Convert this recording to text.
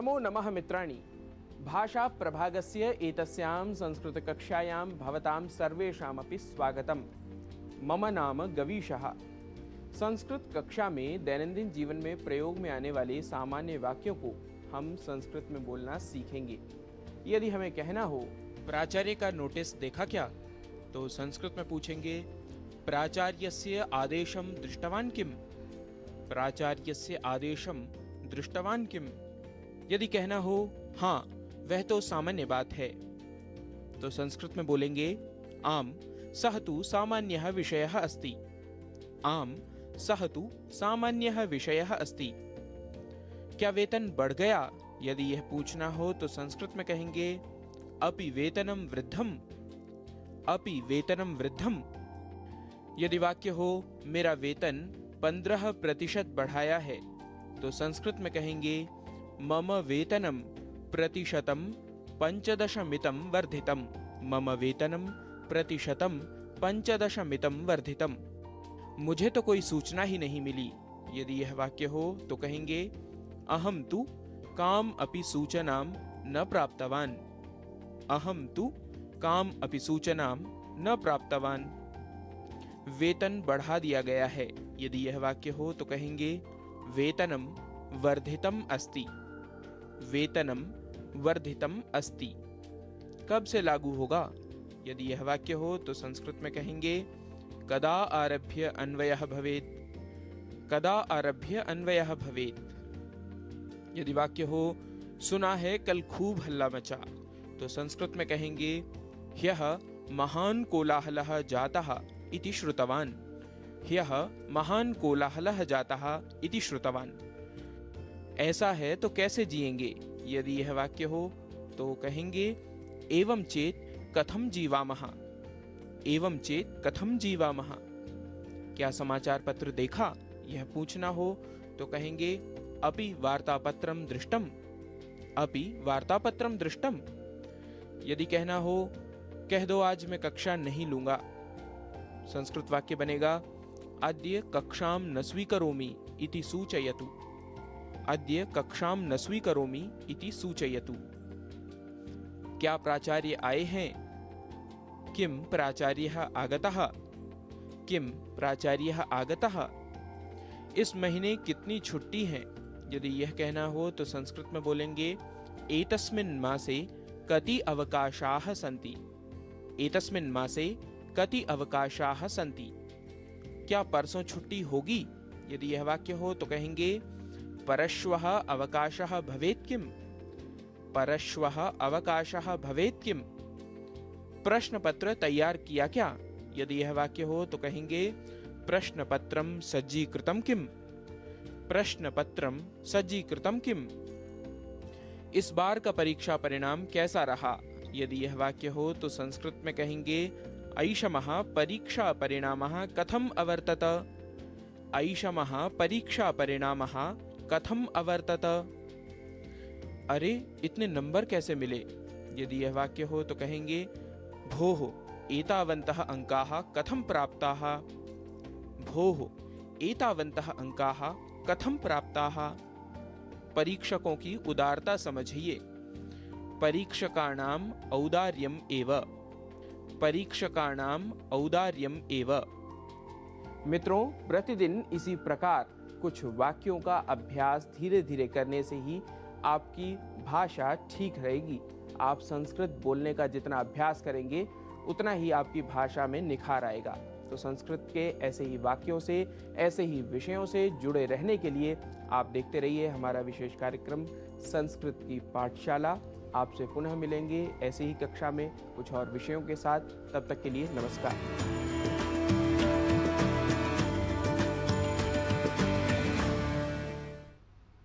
नमो नमः मित्राणि। भाषा प्रभागस्य एतस्यां संस्कृतकक्षायां भवतां सर्वेषामपि स्वागतम्। मम नाम गवीशः। संस्कृत कक्षा में दैनंदिन जीवन में प्रयोग में आने वाले सामान्य वाक्यों को हम संस्कृत में बोलना सीखेंगे। यदि हमें कहना हो प्राचार्य का नोटिस देखा क्या, तो संस्कृत में पूछेंगे प्राचार्यस्य आदेशं दृष्टवान् किम्? प्राचार्यस्य आदेशं दृष्टवान् किम्? यदि कहना हो हाँ वह तो सामान्य बात है, तो संस्कृत में बोलेंगे आम सह तु सामान्यः विषयः अस्ति। आम सह तु सामान्यः विषयः अस्ति। क्या वेतन बढ़ गया? यदि यह पूछना हो तो संस्कृत में कहेंगे अपि वेतनं वृद्धम्। अपि वेतनं वृद्धम्। यदि वाक्य हो मेरा वेतन 15% बढ़ाया है, तो संस्कृत में कहेंगे मम वेतनं प्रतिशतं 15% वर्धितम्। मम वेतनं प्रतिशतं 15% वर्धितम्। मुझे तो कोई सूचना ही नहीं मिली। यदि यह वाक्य हो तो कहेंगे अहं तु काम अपि सूचनां न प्राप्तवान्। अहं तु काम अपि सूचनां न प्राप्तवान्। वेतन बढ़ा दिया गया है। यदि यह वाक्य हो तो कहेंगे वेतनं वर्धितम् अस्ति। वेतनं वर्धितम् अस्ति। कब से लागू होगा? यदि यह वाक्य हो तो संस्कृत में कहेंगे कदा आरभ्य अन्वयः भवेत्। कदा आरभ्य अन्वयः भवेत्। यदि वाक्य हो सुना है कल खूब हल्ला मचा, तो संस्कृत में कहेंगे ह्यः महान् कोलाहलः जातः इति श्रुतवान्। ह्यः महान् कोलाहलः जातः इति श्रुतवान्। ऐसा है तो कैसे जिएंगे? यदि यह वाक्य हो तो कहेंगे एवं चेत् कथं जीवामः। एवं चेत् कथं जीवामः। क्या समाचार पत्र देखा? यह पूछना हो तो कहेंगे अपि वार्तापत्रं दृष्टम्। अपि वार्तापत्रं दृष्टम्। यदि कहना हो कह दो आज मैं कक्षा नहीं लूंगा, संस्कृत वाक्य बनेगा अद्य कक्षां न स्वीकरोमि इति सूचयतु। अद्य कक्षां न स्वीकरोमि इति सूचयतु। क्या प्राचार्य आए हैं? किम प्राचार्यः आगतः। किम प्राचार्यः आगतः। इस महीने कितनी छुट्टी हैं? यदि यह कहना हो तो संस्कृत में बोलेंगे एतस्मिन् मासे कति अवकाशाः सन्ति। एतस्मिन् मासे कति अवकाशाः सन्ति। क्या परसों छुट्टी होगी? यदि यह वाक्य हो तो कहेंगे परश्वः अवकाशः भवेत् किम्। परश्वः अवकाशः भवेत् किम्। प्रश्न पत्र तैयार किया क्या? यदि यह वाक्य हो तो कहेंगे प्रश्न पत्रं सज्जीकृतं किम्। प्रश्न पत्रं सज्जीकृतं किम्। इस बार का परीक्षा परिणाम कैसा रहा? यदि यह वाक्य हो तो संस्कृत में कहेंगे ऐषमः परीक्षा परिणामः कथम् अवर्तत। ऐषमः परीक्षा परिणामः कथम् अवर्तत। अरे इतने नंबर कैसे मिले? यदि यह वाक्य हो तो कहेंगे भोः एतावन्तः अंकाः कथं प्राप्ताः। भोः एतावन्तः अंकाः कथं प्राप्ताः। परीक्षकों की उदारता समझिए। परीक्षकाणाम् औदार्यम् एव। परीक्षकाणाम् औदार्यम् एव। मित्रों, प्रतिदिन इसी प्रकार कुछ वाक्यों का अभ्यास धीरे धीरे करने से ही आपकी भाषा ठीक रहेगी। आप संस्कृत बोलने का जितना अभ्यास करेंगे उतना ही आपकी भाषा में निखार आएगा। तो संस्कृत के ऐसे ही वाक्यों से, ऐसे ही विषयों से जुड़े रहने के लिए आप देखते रहिए हमारा विशेष कार्यक्रम संस्कृत की पाठशाला। आपसे पुनः मिलेंगे ऐसे ही कक्षा में कुछ और विषयों के साथ। तब तक के लिए नमस्कार।